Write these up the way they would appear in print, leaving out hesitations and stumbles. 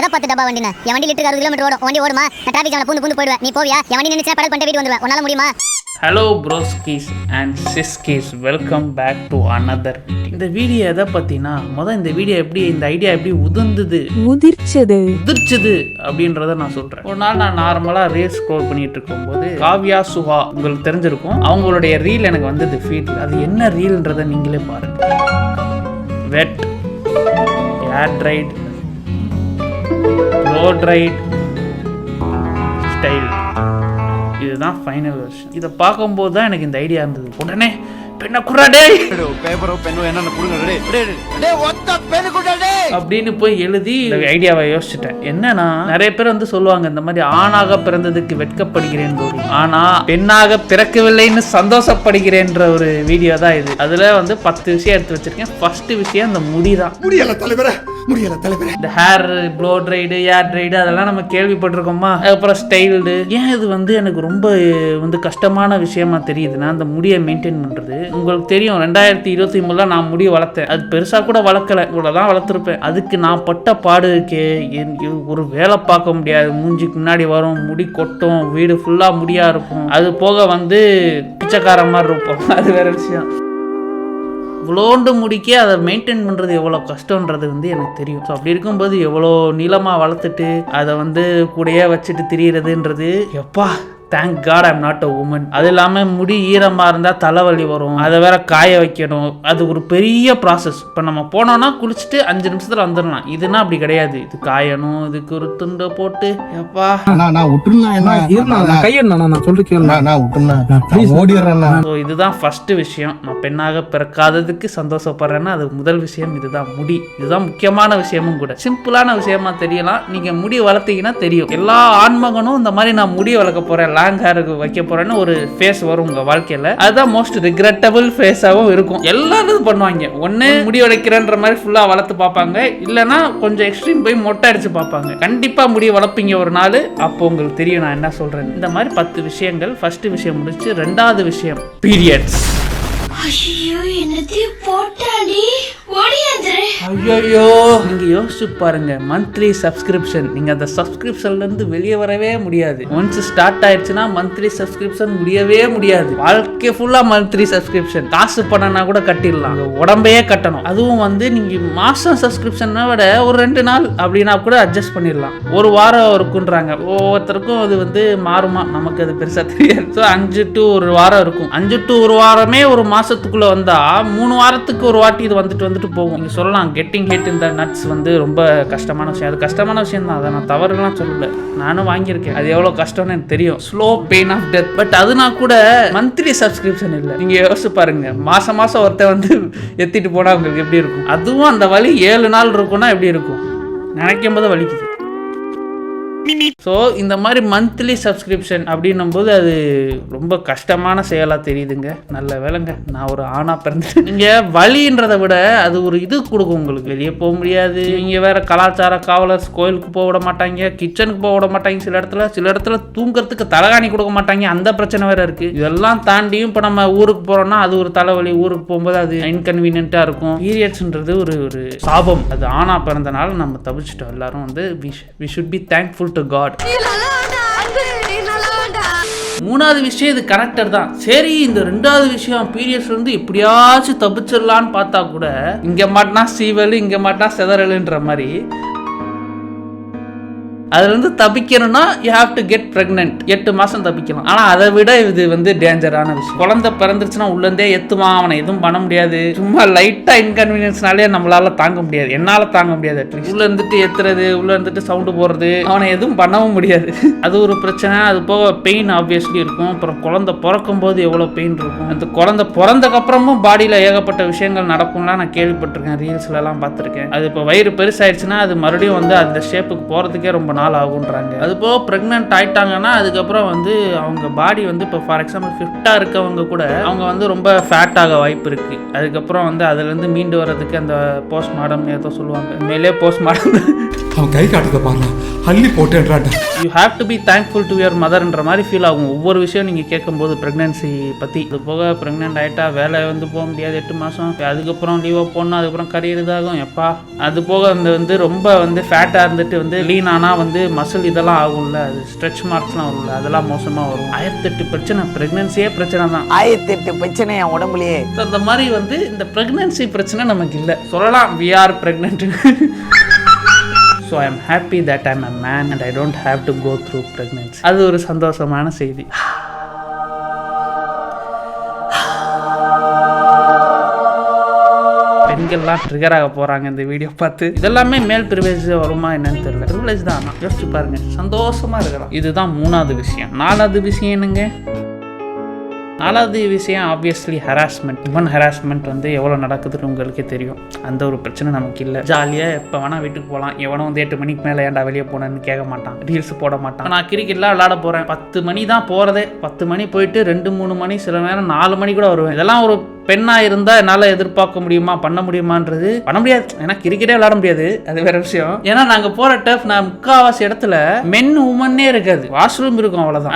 எதை பார்த்து டப்பா வண்டினா என் வண்டி லிட்டருக்கு 60 கிலோமீட்டர் ஓடும். வண்டி ஓடுமா? நான் டிராஃபிக் ஜாம்ல பூந்து போயிடுவேன். நீ போவியா? என் வண்டி நின்னுச்சா பெடல் பண்ணிட்டு வீட்டு வந்துடுவேன். உன்னால முடியுமா? Hello broskis and siskis, welcome back to another. இந்த வீடியோ எதை பற்றினா, இந்த வீடியோ இந்த ஐடியா எப்படி உதிர்ச்சது அப்படின்றத நான் சொல்கிறேன். ஒரு நாள் நான் நார்மலாக ரீல்ஸ் ஸ்க்ரோல் பண்ணிட்டு இருக்கும்போது காவ்யா சுஹா, உங்களுக்கு தெரிஞ்சிருக்கும், அவங்களுடைய ரீல் எனக்கு வந்தது ஃபீட். அது என்ன ரீல்ன்றதை நீங்களே பாருங்க. வெட், ஏர் ட்ரைட், ப்ளோ ட்ரைட் ஸ்டைல், இதுதான் ஃபைனல் வெர்ஷன். இதை பார்க்கும்போது தான் எனக்கு இந்த ஐடியா இருந்தது. உடனே பெண்ணை குறாடே பேப்பரோ பெண்ணோ என்ன அப்படின்னு போய் எழுதி ஐடியாவை யோசிச்சுட்டேன். என்னன்னா, நிறைய பேர் சொல்லுவாங்க இந்த மாதிரி ஆணாக பிறந்ததுக்கு வெட்கப்படுகிறேன், ஆனா பெண்ணாக பிறக்கவில்லைன்னு சந்தோஷப்படுகிறேன்ற ஒரு வீடியோ தான் இது. அதுல 10 விஷயம் எடுத்து வச்சிருக்கேன். ஃபர்ஸ்ட் விஷயம் இந்த முடிதான். இந்த ஹேர் ப்ளோ ட்ரைடு, ஏர் ட்ரைடு அதெல்லாம் நம்ம கேள்விப்பட்டிருக்கோமா. அதுக்கப்புறம் ஸ்டைல்டு. ஏன் இது எனக்கு ரொம்ப கஷ்டமான விஷயமா தெரியுதுன்னா, அந்த முடியை மெயின்டைன் பண்றது. உங்களுக்கு தெரியும், 2023 நான் முடி வளர்த்தேன். அது பெருசா கூட வளர்க்கல, இவ்வளவுதான் வளர்த்துருப்பேன். அதுக்கு நான் பட்ட பாடு இருக்கே, ஒரு வேலை பார்க்க முடியாது. மூஞ்சிக்கு முன்னாடி வரும், முடி கொட்டும், வீடு ஃபுல்லா முடியா இருக்கும். அது போக பிச்சைக்கார மாதிரி இருப்போம். அது வேற விஷயம். இவ்வளோண்டு முடிக்க அதை மெயின்டைன் பண்ணுறது எவ்வளோ கஷ்டன்றது எனக்கு தெரியும். ஸோ அப்படி இருக்கும்போது எவ்வளோ நீளமாக வளர்த்துட்டு அதை கூடையே வச்சுட்டு திரியிறதுன்றது, எப்பா thank God I'm not a woman. அது இல்லாமல் முடி ஈரமாக இருந்தால் தலைவலி வரும், அதை வேற காய வைக்கணும். அது ஒரு பெரிய ப்ராசஸ். இப்போ நம்ம போனோம்னா குளிச்சுட்டு 5 நிமிஷத்தில் வந்துடலாம். இதுனா அப்படி கிடையாது. இது காயணும், இதுக்கு ஒரு துண்டை போட்டு எப்பா இதுதான் ஃபர்ஸ்ட் விஷயம். நான் பெண்ணாக பிறக்காததுக்கு சந்தோஷப்படுறேன்னா அது முதல் விஷயம் இதுதான், முடி. இதுதான் முக்கியமான விஷயமும் கூட. சிம்பிளான விஷயமா தெரியலாம், நீங்க முடி வளர்த்தீங்கன்னா தெரியும். எல்லா ஆண்மகனும் இந்த மாதிரி நான் முடி வளர்க்க போறேன், லாங் ஹேருக்கு வைக்க போறேன்னு ஒரு ஃபேஸ் வரும் உங்க வாழ்க்கையில. அதுதான் மோஸ்ட் ரிக்ரெட்டபிள் ஃபேஸாவும் இருக்கும். எல்லாரும் பண்ணுவாங்க. ஒண்ணு முடி வளர்க்கிறன்ற மாதிரி ஃபுல்லா வளர்த்து பார்ப்பாங்க, இல்லைன்னா கொஞ்சம் எக்ஸ்ட்ரீம் போய் மொட்டை அடிச்சு பார்ப்பாங்க. கண்டிப்பா முடி வளர்ப்பீங்க ஒரு நாள், அப்போ உங்களுக்கு தெரியும் நான் என்ன சொல்றேன். இந்த மாதிரி 10 விஷயங்கள். ஃபர்ஸ்ட் விஷயம் முடிச்சு, 2வது விஷயம் பீரியட்ஸ். ஐயோ, நீங்க யோசிச்சு பாருங்க, மந்த்லி சப்ஸ்கிரிப்ஷன். நீங்க அந்த சப்ஸ்கிரிப்ஷன்ல இருந்து வெளியே வரவே முடியாது. ஒன்ஸ் ஸ்டார்ட் ஆயிடுச்சுன்னா மந்த்லி சப்ஸ்கிரிப்ஷன் முடியவே முடியாது. வாழ்க்கை ஃபுல்லா மந்த்லி சப்ஸ்கிரிப்ஷன். காசு பண்ணனா கூட கட்டிடலாம், உடம்பையே கட்டணும். அதுவும் நீங்க மாசம் சப்ஸ்கிரிப்ஷனை விட ஒரு 2 நாள் அப்படின்னா கூட அட்ஜஸ்ட் பண்ணிடலாம். ஒரு வாரம் இருக்குன்றாங்க. ஒவ்வொருத்தருக்கும் அது மாறுமா, நமக்கு அது பெருசா தெரியாது. ஸோ 5 to 1 வாரம் இருக்கும். 5 to 1 வாரமே ஒரு மாசத்துக்குள்ள வந்தா 3 வாரத்துக்கு ஒரு வாட்டி இது வந்துட்டு போகும். நீங்க சொல்லலாம் கெட்டிங் ஹிட் இந்த நட்ஸ் ரொம்ப கஷ்டமான விஷயம். அது கஷ்டமான விஷயம் தான், அதை நான் தவறுலாம் சொல்லல. நானும் வாங்கியிருக்கேன். அது எவ்வளவு கஷ்டம்னு எனக்கு தெரியும். Slow pain of death. But அதுனா கூட மந்த்லி சப்ஸ்கிரிப்ஷன் இல்லை. நீங்க யோசிச்சு பாருங்க, மாசம் ஒருத்தர் எத்திட்டு போனா உங்களுக்கு எப்படி இருக்கும். அதுவும் அந்த வலி 7 நாள் இருக்கும்னா எப்படி இருக்கும் நினைக்கும் போது வலிக்குது. ஸோ இந்த மாதிரி மந்த்லி சப்ஸ்கிரிப்ஷன் அப்படின்னும் போது அது ரொம்ப கஷ்டமான செயலாக தெரியுதுங்க. நல்ல வேலைங்க நான் ஒரு ஆணா பிறந்தேன். நீங்கள் வலின்றதை விட அது ஒரு இது கொடுக்கும் உங்களுக்கு. வெளியே போக முடியாது. இங்கே வேற கலாச்சார காவலர்ஸ் கோயிலுக்கு போக விட மாட்டாங்க, கிச்சனுக்கு போக விட மாட்டாங்க. சில இடத்துல தூங்குறதுக்கு தலகாணி கொடுக்க மாட்டாங்க. அந்த பிரச்சனை வேற இருக்கு. இதெல்லாம் தாண்டியும் இப்போ நம்ம ஊருக்கு போறோம்னா அது ஒரு தலைவலி. ஊருக்கு போகும்போது அது இன்கன்வீனியன்ட்டா இருக்கும். பீரியட்ஸ்ன்றது ஒரு சாபம். அது ஆணா பிறந்தனால நம்ம தவிச்சிட்டோம். எல்லாரும் we should be thankful to God. 3வது விஷயம் இது கனெக்டர் தான். சரி, இந்த 2வது விஷயம் பீரியட்ஸ் எப்படியாச்சும் தப்பிச்சிடலான்னு பார்த்தா கூட இங்க மாட்டினா சீவல், இங்க மாட்டினா செதறலுன்ற மாதிரி அதுல தப்பிக்கணும்னா you have to get pregnant. 8 மாசம் தப்பிக்கலாம். ஆனா அதை விட இது டேஞ்சரான விஷயம். குழந்தை பிறந்துருச்சுன்னா உள்ள இருந்தே எத்துவான், அவனை எதுவும் பண்ண முடியாது. சும்மா லைட்டா இன்கன்வீனியன்ஸ்னாலே நம்மளால தாங்க முடியாது. என்னால தாங்க முடியாது. உள்ள இருந்துட்டு எத்துறது, உள்ள இருந்துட்டு சவுண்டு போடுறது, அவனை எதுவும் பண்ணவும் முடியாது. அது ஒரு பிரச்சனை. அது போக பெயின் ஆப்வியஸ்லி இருக்கும். அப்புறம் குழந்தை பிறக்கும் போது எவ்வளவு பெயின் இருக்கும். அந்த குழந்தை பிறந்தக்கு அப்புறமும் பாடியில ஏகப்பட்ட விஷயங்கள் நடக்கும்லாம் நான் கேள்விப்பட்டிருக்கேன், ரீல்ஸ்ல எல்லாம் பார்த்திருக்கேன். அது இப்போ வயிறு பெருசாயிடுச்சுன்னா அது மறுபடியும் அந்த ஷேப்புக்கு போறதுக்கே ரொம்ப நாள் ஆகுன்றாங்க. அது போக பிரெக்னென்ட் ஆயிட்டாங்கன்னா அதுக்கப்புறம் அவங்க பாடி இப்போ ஃபார் எக்ஸாம்பிள் ஃபிட்டா இருக்கவங்க கூட அவங்க ரொம்ப ஃபேட் ஆக வாய்ப்பு இருக்கு. அதுக்கப்புறம் அதுல இருந்து மீண்டு வர்றதுக்கு அந்த போஸ்ட்மார்டம் ஏதோ சொல்லுவாங்க. மேலே போஸ்ட்மார்டம் அவன் கை காட்டுறத பாருங்க, அள்ளி போட்டேன்றான். You have to be thankful to your மதர்ன்ற மாதிரி ஃபீல் ஆகும் ஒவ்வொரு விஷயம் நீங்கள் கேட்கும்போது ப்ரெக்னென்சி பற்றி. இது போக ப்ரெக்னென்ட் ஆகிட்டா வேலை வந்து போக முடியாது 8 மாதம், அதுக்கப்புறம் லீவாக போடணும், அதுக்கப்புறம் கரியர் இதாகும் எப்பா. அது போக வந்து ரொம்ப வந்து ஃபேட்டாக இருந்துட்டு வந்து லீன் ஆனால் வந்து மசில் இதெல்லாம் ஆகும்ல, அது ஸ்ட்ரெச் மார்க்ஸ்லாம் வரும்ல, அதெல்லாம் மோசமாக வரும். 1008 பிரச்சனை, ப்ரெக்னென்சியே பிரச்சனை தான். 1008 பிரச்சனை என் உடம்புலயே. அந்த மாதிரி வந்து இந்த ப்ரெக்னென்சி பிரச்சனை நமக்கு இல்லை சொல்லலாம். we are pregnant. So I am happy that I am a man and I don't have to go through pregnancy. அது ஒரு சந்தோஷமான செய்தி. பெண்கள்லாம் ட்ரிகர் ஆக போறாங்க இந்த வீடியோ பார்த்து. இதெல்லாமே மேல் ப்ரிவிலேஜ் வருமா என்னன்னு தெரியல. ப்ரிவிலேஜ் தான், யோசிச்சு பாருங்க, சந்தோஷமா இருக்கலாம். இதுதான் 3வது விஷயம். 4வது விஷயம் என்னங்க? 4வது விஷயம் ஆப்வியஸ்லி ஹராஸ்மெண்ட். உமன் ஹராஸ்மெண்ட் வந்து எவ்வளோ நடக்குதுன்னு உங்களுக்கே தெரியும். அந்த ஒரு பிரச்சனை நமக்கு இல்லை. ஜாலியாக எப்போ வேணால் வீட்டுக்கு போகலாம். எவனும் வந்து 8 மணிக்கு மேலே ஏன்டா வெளியே போனேன்னு கேட்க மாட்டான், ரீல்ஸ் போட மாட்டான். நான் கிரிக்கெட்லாம் விளாட போகிறேன், 10 மணி தான் போகிறதே. 10 மணி போயிட்டு 2-3 மணி, சில நேரம் 4 மணி கூட வருவேன். இதெல்லாம் ஒரு பெண்ணாக இருந்தால் என்னால் எதிர்பார்க்க முடியுமா, பண்ண முடியுமான்றது பண்ண முடியாது. ஏன்னா கிரிக்கெட்டே விளாட முடியாது, அது வேற விஷயம். ஏன்னா நாங்கள் போகிற டர்ஃப் நான் முக்கால்வாசி இடத்துல மென் உமன்னே இருக்காது, வாஷ்ரூம் இருக்கும், அவ்வளோதான்.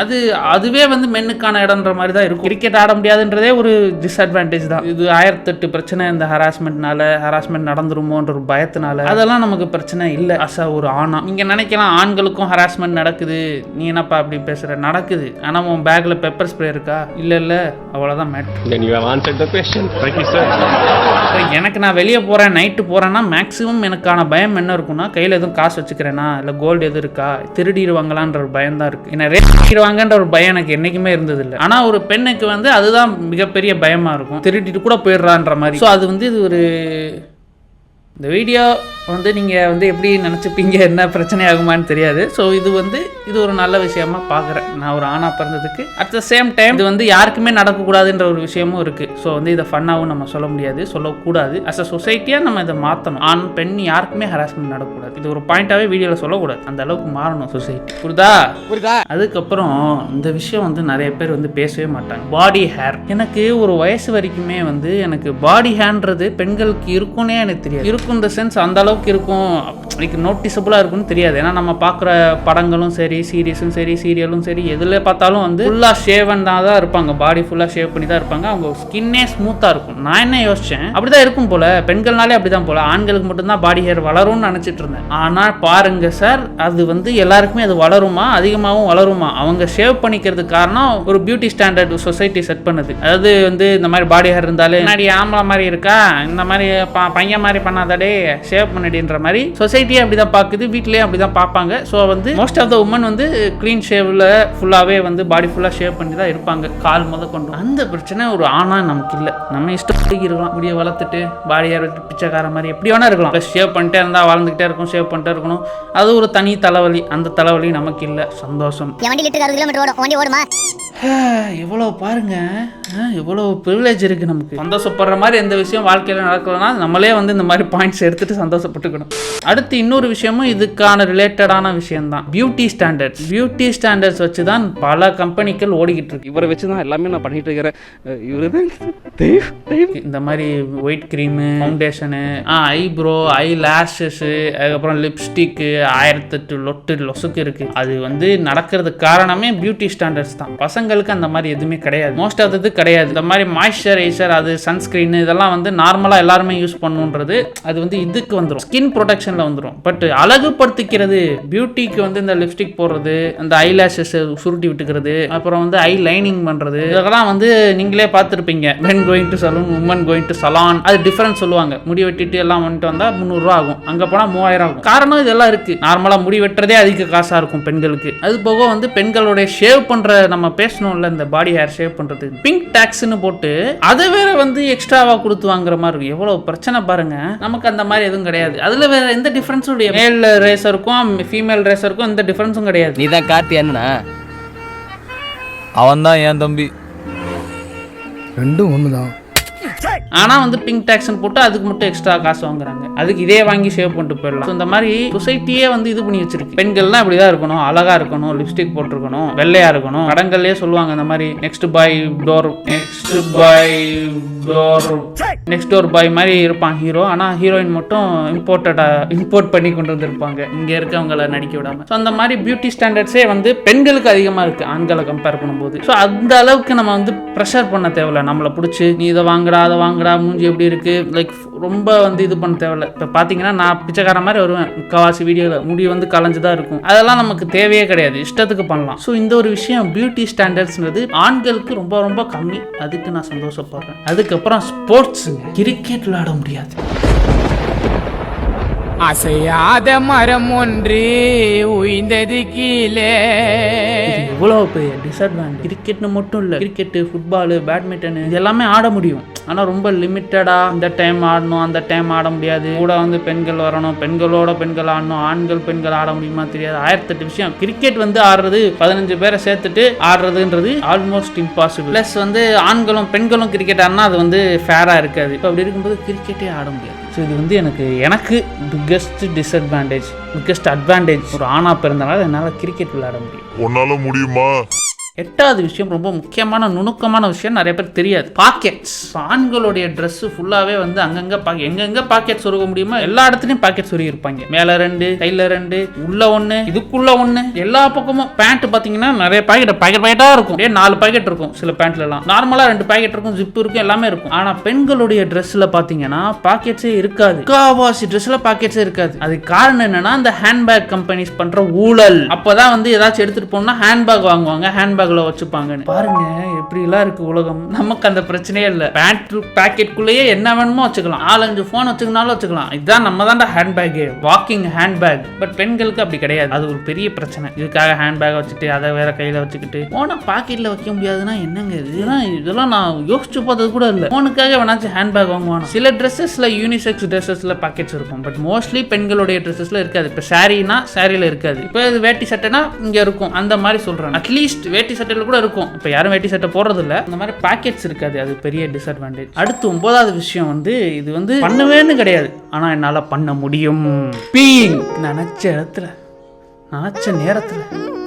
அதுவே வந்து மென்னுக்கான இடம்ன்ற மாதிரி தான் இருக்கும். கிரிக்கெட் ஆட முடியாதுன்றதே ஒரு டிஸ்அட்வான்டேஜ் தான். இது 1008 பிரச்சனை இந்த ஹராஸ்மெண்ட் நடந்துருமோன்ற ஒரு பயத்தினால. அதெல்லாம் நமக்கு பிரச்சனை இல்லை. அசா ஒரு ஆணா நீங்கள் நினைக்கலாம் ஆண்களுக்கும் ஹராஸ்மெண்ட் நடக்குது, நீ என்னப்பா அப்படி பேசுகிற, நடக்குது. ஆனால் உன் பேக்கில் பெப்பர் ஸ்ப்ரே இருக்கா? இல்லை, அவ்வளோதான் மேட்ரு. எனக்கு நான் வெளியே போகிறேன், நைட்டு போகிறேன்னா மேக்ஸிமம் எனக்கான பயம் என்ன இருக்குன்னா, கையில் எதுவும் காசு வச்சுக்கிறேன்னா, இல்லை கோல்டு எதுவும் இருக்கா, திருடிடுவாங்களான்ற ஒரு பயம் தான் இருக்குது. என்ன திருடிடுவாங்கன்ற ஒரு பயம் எனக்கு என்றைக்குமே இருந்ததில்லை. ஆனால் ஒரு பெண்ணுக்கு வந்து அதுதான் மிகப்பெரிய பயமாக இருக்கும், திருடிட்டு கூட போயிடுறான்ற மாதிரி. ஸோ அது வந்து இது ஒரு இந்த வீடியோ வந்து நீங்கள் வந்து எப்படி நினச்சிப்பீங்க, என்ன பிரச்சனை ஆகுமான்னு தெரியாது. ஸோ இது ஒரு நல்ல விஷயமா பார்க்குறேன் நான் ஒரு ஆணாக பிறந்ததுக்கு. அட் த சேம் டைம் இது வந்து யாருக்குமே நடக்கக்கூடாதுன்ற ஒரு விஷயமும் இருக்குது. ஸோ வந்து இதை ஃபன்னாகவும் நம்ம சொல்ல முடியாது, சொல்லக்கூடாது. அஸ் அ சொசைட்டியாக நம்ம இதை மாற்றணும். ஆண் பெண் யாருக்குமே ஹராஸ்மெண்ட் நடக்கக்கூடாது. இது ஒரு பாயிண்டாகவே வீடியோவில் சொல்லக்கூடாது. அந்த அளவுக்கு மாறணும் சொசைட்டி. புரியுதா? அதுக்கப்புறம் இந்த விஷயம் வந்து நிறைய பேர் வந்து பேசவே மாட்டாங்க. பாடி ஹேர். எனக்கு ஒரு வயசு வரைக்குமே வந்து எனக்கு பாடி ஹேர்ன்றது பெண்களுக்கு இருக்குன்னே எனக்கு தெரியாது. இருக்கும் இந்த சென்ஸ் அந்த அளவுக்கு இருக்கும், நோட்டிசபிளாக இருக்குன்னு தெரியாது. ஏன்னா நம்ம பார்க்குற படங்களும் சரி, சீரீஸும் சரி, சீரியலும் சரி, எதில் பார்த்தாலும் வந்து ஃபுல்லாக ஷேவன் தான் இருப்பாங்க, பாடி ஃபுல்லாக ஷேவ் பண்ணி தான் இருப்பாங்க. அவங்க ஸ்கின்னே ஸ்மூத்தாக இருக்கும். நான் என்ன யோசித்தேன், அப்படி தான் இருக்கும் போல், பெண்கள்னாலே அப்படி தான் போல், ஆண்களுக்கு மட்டும்தான் பாடி ஹேர் வளரும்னு நினச்சிட்டு இருந்தேன். ஆனால் பாருங்க சார், அது வந்து எல்லாருக்குமே அது வளருமா, அதிகமாகவும் வளருமா. அவங்க ஷேவ் பண்ணிக்கிறதுக்கு காரணம் ஒரு பியூட்டி ஸ்டாண்டர்ட் சொசைட்டி செட் பண்ணுது. அதாவது வந்து இந்த மாதிரி பாடி ஹேர் இருந்தாலே முன்னாடி ஆம்பளை மாதிரி இருக்கா, இந்த மாதிரி பையன் மாதிரி பண்ணாதே, ஷேவ் பண்ணிடுன்ற மாதிரி சொசைட்டியே அப்படிதான் பார்க்குது, வீட்லயே அப்படிதான் பார்ப்பாங்க. ஸோ வந்து மோஸ்ட் ஆஃப் த உமன் வந்து க்ளீன் ஷேவ்ல ஃபுல்லாகவே வந்து பாடி ஃபுல்லாக ஷேவ் பண்ணி தான் இருப்பாங்க, கால் கொண்டு. அந்த பிரச்சனை ஒரு ஆணா நமக்கு இல்லை. நம்ம இஷ்டத்துக்கு இருக்கலாம், முடிய வளர்த்துட்டு பாடியாக விட்டு பிச்சைக்கார மாதிரி எப்படி வேணா இருக்கலாம். ப்ளஸ் ஷேவ் பண்ணிட்டே இருந்தால் வளர்ந்துக்கிட்டே இருக்கும், ஷேவ் பண்ணிட்டே இருக்கணும். அது ஒரு தனி தலைவலி. அந்த தலைவலி நமக்கு இல்லை. சந்தோஷம். வண்டி லிட்டர் 60 கிலோமீட்டர் ஓடும், வண்டி ஓடுமா? எவ்வளோ பாருங்க, எவ்வளோ ப்ரிவிலேஜ் இருக்குது நமக்கு. சந்தோஷப்படுற மாதிரி எந்த விஷயம் வாழ்க்கையில் நடக்கலன்னா நம்மளே வந்து இந்த மாதிரி பாயிண்ட்ஸ் எடுத்துட்டு சந்தோஷப்பட்டுக்கணும். அடுத்து இன்னொரு விஷயமும் இதுக்கான ரிலேட்டடான விஷயம் தான், பியூட்டி ஸ்டாண்டர்ட்ஸ். பியூட்டி ஸ்டாண்டர்ட்ஸ் வச்சு தான் பல கம்பெனிகள் ஓடிக்கிட்டு இருக்கு. இவரை வச்சு தான் எல்லாமே நான் பண்ணிட்டு இருக்கிறேன். இந்த மாதிரி ஒயிட் க்ரீமு, ஃபவுண்டேஷனு, ஐப்ரோ, ஐ லேஷஸு, அதுக்கப்புறம் லிப்ஸ்டிக்கு, 1008 லொசுக்கு இருக்குது. அது வந்து நடக்கிறதுக்கு காரணமே பியூட்டி ஸ்டாண்டர்ட்ஸ் தான். பசங்களுக்கு அந்த மாதிரி எதுவுமே கிடையாது, மோஸ்ட் ஆஃப் இது கிடையாது. இந்த மாதிரி மாய்ஸ்சரைசர், அது சன்ஸ்கிரீன், இதெல்லாம் வந்து நார்மலாக எல்லாருமே யூஸ் பண்ணுன்றது அது வந்து இதுக்கு வந்துடும், ஸ்கின் ப்ரொடெக்ஷனில் வந்துடும். பட் அழகுபடுத்திக்கிறது, பியூட்டிக்கு வந்து இந்த லிப்ஸ்டிக் போடுறது, இந்த ஐ லேஷஸ் சுருட்டி விட்டுக்கிறது, அப்புறம் வந்து ஐ லைனிங் பண்ணுறது, இதெல்லாம் வந்து நீங்களே பார்த்துருப்பீங்க. Men going to salon, women going to saloon, அது டிஃபரன்ஸ் சொல்லுவாங்க. முடி வெட்டிட்டு எல்லாம் வந்துட்டு வந்தால் 300 ரூபா ஆகும், அங்கே போனால் 3000 ஆகும். காரணம் இதெல்லாம் இருக்குது. நார்மலாக முடி வெட்டுறதே அதிக காசாக இருக்கும் பெண்களுக்கு. அது போக வந்து பெண்களுடைய ஷேவ் பண்ணுற, நம்ம பேசணும்ல, இந்த பாடி ஹேர் ஷேவ் பண்ணுறது பிங்க் டாக்ஸ்னு போட்டு அதை வேற வந்து எக்ஸ்ட்ராவாக கொடுத்து வாங்குற மாதிரி இருக்கும். எவ்வளோ பிரச்சனை பாருங்க. நமக்கு அந்த மாதிரி எதுவும் கிடையாது. அதில் வேற எந்த டிஃப்ரென்ஸும் மேல் ரேசருக்கும் ஃபீமேல் ரேசருக்கும் எந்த டிஃப்ரென்ஸும் கிடையாது. நீ தான் கார்த்தி அண்ணனா? அவன் தான் என் தம்பி, ரெண்டும் ஒன்று தான். ஆனால் வந்து பிங்க் டேக்ஸ்ன்னு போட்டு அதுக்கு மட்டும் எக்ஸ்ட்ரா காசு வாங்குறாங்க. அதுக்கு இதே வாங்கி சேவ் பண்ணிட்டு போயிடலாம். இந்த மாதிரி சொசைட்டியே வந்து இது பண்ணி வச்சிருக்கு. பெண்கள்லாம் இப்படிதான் இருக்கணும், அழகா இருக்கணும், லிப்ஸ்டிக் போட்டிருக்கணும், வெள்ளையா இருக்கணும். படங்கள்லயே சொல்லுவாங்க இந்த மாதிரி நெக்ஸ்ட் டோர் பாய் மாதிரி இருப்பான் ஹீரோ. ஆனா ஹீரோயின் மட்டும் இம்போர்ட் பண்ணி கொண்டு வந்திருப்பாங்க இங்க இருக்கவங்களை நடிக்க விடாம. ஸோ அந்த மாதிரி பியூட்டி ஸ்டாண்டர்ட்ஸே வந்து பெண்களுக்கு அதிகமா இருக்கு ஆண்களை கம்பேர் பண்ணும்போது. ஸோ அந்த அளவுக்கு நம்ம வந்து ப்ரெஷர் பண்ண தேவையில்ல. நம்மளை பிடிச்சி நீ இதை வாங்குடா அதை வாங்குடா, மூஞ்சி எப்படி இருக்கு, லைக் ரொம்ப வந்து இது பண்ண தேவையில்ல. இப்போ பார்த்தீங்கன்னா நான் பிச்சைக்கார மாதிரி வருவேன் முக்கால்வாசி வீடியோவில், முடி வந்து கலைஞ்சுதான் இருக்கும். அதெல்லாம் நமக்கு தேவையே கிடையாது, இஷ்டத்துக்கு பண்ணலாம். ஸோ இந்த ஒரு விஷயம் பியூட்டி ஸ்டாண்டர்ட்ஸ்ன்றது ஆண்களுக்கு ரொம்ப ரொம்ப கம்மி. அதுக்கு நான் சந்தோஷப்படுறேன். அதுக்கப்புறம் ஸ்போர்ட்ஸுங்க, கிரிக்கெட் விளையாட முடியாது. அசையாத மரம் ஒன்று உயிர்ந்தது கீழே. எவ்வளோ பெரிய டிஸ்அட்வான்டேஜ். கிரிக்கெட்னு மட்டும் இல்லை, கிரிக்கெட்டு, ஃபுட்பாலு, பேட்மிண்டன் இது எல்லாமே ஆட முடியும். ஆனால் ரொம்ப லிமிட்டடாக இந்த டைம் ஆடணும், அந்த டைம் ஆட முடியாது. கூட வந்து பெண்கள் வரணும், பெண்களோட பெண்கள் ஆடணும், பெண்கள் ஆட முடியுமா தெரியாது. 1008 விஷயம். கிரிக்கெட் வந்து ஆடுறது 15 பேரை சேர்த்துட்டு ஆடுறதுன்றது ஆல்மோஸ்ட் இம்பாசிபிள். ப்ளஸ் வந்து ஆண்களும் பெண்களும் கிரிக்கெட் ஆடினா அது வந்து ஃபேராக இருக்காது. இப்போ அப்படி இருக்கும்போது கிரிக்கெட்டே ஆட முடியாது. ஸோ இது வந்து எனக்கு பிக்கஸ்ட் டிஸ்அட்வான்டேஜ். பிக்கஸ்ட் அட்வான்டேஜ் ஒரு ஆணா பிறந்தனால என்னால் கிரிக்கெட் விளையாட முடியும். உன்னால முடியுமா? 8வது விஷயம், ரொம்ப முக்கியமான நுணுக்கமான விஷயம், நிறைய பேர் தெரியாது. பாக்கெட்ஸ். ஆண்களுடைய ட்ரெஸ் ஃபுல்லாவே வந்து அங்கங்க எங்கெங்க பாக்கெட் சொருக முடியுமோ எல்லா இடத்துலயும் பாக்கெட் சொருகி இருப்பாங்க. மேல 2, கையில 2, உள்ள 1, இதுக்குள்ள 1, எல்லா பக்கமும். பேண்ட் பாத்தீங்கன்னா நிறைய பாக்கெட்டா இருக்கும். 4 பாக்கெட் இருக்கும் சில பேண்ட்ல எல்லாம். நார்மலா 2 பாக்கெட் இருக்கும், ஜிப் இருக்கும், எல்லாமே இருக்கும். ஆனா பெண்களுடைய ட்ரெஸ்ல பாத்தீங்கன்னா பாக்கெட்ஸே இருக்காது. முக்காவாசி ட்ரெஸ்ல பாக்கெட்ஸே இருக்காது. அதுக்கு காரணம் என்னன்னா இந்த ஹேண்ட்பேக் கம்பெனிஸ் பண்ற ஊழல். அப்பதான் வந்து ஏதாச்சும் எடுத்துட்டு போனா ஹேண்ட்பேக் வாங்குவாங்க, ஹேண்ட்பேக் வச்சுப்பாங்க. பாருங்க எப்படி எல்லாம் இருக்கு உலகம். நமக்கு அந்த பிரச்சனையே இல்ல. பேண்ட் பாக்கெட்டுக்குள்ளேயே என்ன வேணுமோ வச்சுக்கலாம். 4-5 போன் வச்சுக்கனாலும் வச்சுக்கலாம். இதுதான் நம்ம தான் ஹேண்ட்பேக், வாக்கிங் ஹேண்ட்பேக். பட் பெண்களுக்கு அப்படி கிடையாது. அது ஒரு பெரிய பிரச்சனை. இதுக்காக ஹேண்ட்பேக் வச்சுட்டு அதை வேற கையில வச்சுக்கிட்டு போன பாக்கெட்ல வைக்க முடியாதுன்னா என்னங்க இதெல்லாம் நான் யோசிச்சு பார்த்தது கூட இல்ல. போனுக்காக வேணாச்சும் ஹேண்ட்பேக் வாங்குவாங்க. சில ட்ரெஸ்ஸஸ்ல யூனிசெக்ஸ் ட்ரெஸ்ஸஸ்ல பாக்கெட்ஸ் இருக்கும். பட் மோஸ்ட்லி பெண்களுடைய ட்ரெஸ்ஸஸ்ல இருக்காது. இப்ப சாரினா சாரியில இருக்காது. இப்ப வேட்டி சட்டைனா இங்க இருக்கும். அந்த மாதிரி சொல்றேன். அட்லீஸ்ட் வேட்டி சட்டையில கூட இருக்கும். இப்ப யாரும் வேட்டி சட்டை போடுறது இல்ல. இந்த மாதிரி பாக்கெட்ஸ் இருக்காது. அது பெரிய டிஸ்அட்வான்டேஜ். அடுத்து 9வது விஷயம் வந்து இது வந்து பண்ணுவேன்னு கிடையாது, ஆனா என்னால பண்ண முடியும். பீயிங் நினைச்ச இடத்துல நினைச்ச நேரத்துல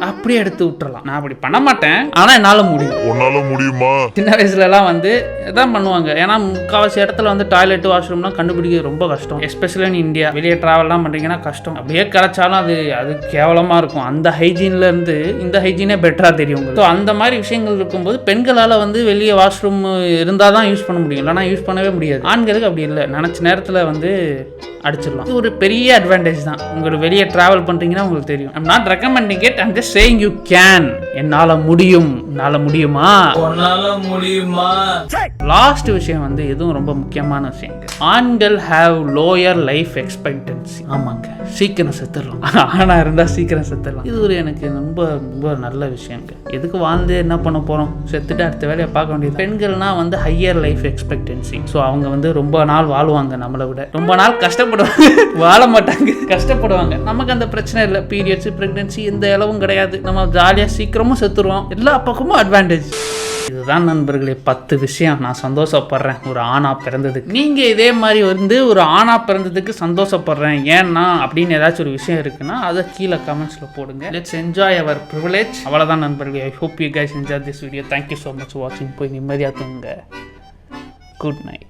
அப்படியே எடுத்து விட்டுறலாம். நான் அப்படி பண்ண மாட்டேன், ஆனா என்னால முடியும். உன்னால முடியுமா? சின்ன வயசுல எல்லாம் வந்து இதான் பண்ணுவாங்க. ஏன்னா முக்காவாசி இடத்துல வந்து டாய்லெட் வாஷ்ரூம்லாம் கண்டுபிடிக்க ரொம்ப கஷ்டம். Especially in India. வெளியே டிராவல்லாம் பண்றீங்கன்னா கஷ்டம். அப்படியே கிடைச்சாலும் அது கேவலமா இருக்கும். அந்த ஹைஜீன்ல இருந்து இந்த ஹைஜீனே பெட்டரா தெரியும். ஸோ அந்த மாதிரி விஷயங்கள் இருக்கும்போது பெண்களால வந்து வெளியே வாஷ்ரூம் இருந்தால் தான் யூஸ் பண்ண முடியும், இல்லைனா யூஸ் பண்ணவே முடியாது. ஆண்களுக்கு அப்படி இல்லை, நினைச்ச நேரத்தில் வந்து அடிச்சிடலாம். இது ஒரு பெரிய அட்வான்டேஜ் தான். உங்களுக்கு வெளியே டிராவல் பண்றீங்கன்னா உங்களுக்கு தெரியும். I'm not recommending it, I'm just saying you can. என்னால முடியும். என்னால முடியுமா? உன்னால முடியுமா? லாஸ்ட் விஷயம் வந்து எதுவும் ரொம்ப முக்கியமான விஷயம். ஆண்கள் ஹேவ் லோயர் லைஃப் எக்ஸ்பெக்டன்சி. ஆமாங்க, சீக்கிரம் செத்துடலாம். ஆனா இருந்தா சீக்கிரம் செத்துடலாம். இது ஒரு எனக்கு ரொம்ப ரொம்ப நல்ல விஷயங்க. எதுக்கு வாழ்ந்து என்ன பண்ண போறோம், செத்துட்டு அடுத்த வேலையை பார்க்க வேண்டியது. பெண்கள்னா வந்து ஹையர் லைஃப் எக்ஸ்பெக்டன்சி. ஸோ அவங்க வந்து ரொம்ப நாள் வாழ்வாங்க, நம்மளை விட ரொம்ப நாள் கஷ்டப்படுவாங்க. வாழ மாட்டாங்க, கஷ்டப்படுவாங்க. நமக்கு அந்த பிரச்சனை இல்லை. பீரியட்ஸ், பிரெக்னன்சி எந்த அளவும் கிடையாது. நம்ம ஜாலியா சீக்கிரமும் செத்துருவோம். எல்லா பக்கமும் அட்வான்டேஜ். இதுதான் நண்பர்களே 10 விஷயம் நான் சந்தோஷப்படுறேன் ஒரு ஆணா பிறந்ததுக்கு. நீங்க இதே மாதிரி வந்து ஒரு ஆணா பிறந்ததுக்கு சந்தோஷப்படுறேன் ஏன்னா அப்படின்னு ஏதாச்சும் ஒரு விஷயம் இருக்குன்னா அதை கீழே கமெண்ட்ஸ்ல போடுங்க. Let's enjoy our privilege. அவ்வளவுதான் நண்பர்களே. I hope you guys enjoy this video. Thank you so much வாட்சிங். போய் நிம்மதியா தூங்க. Good night.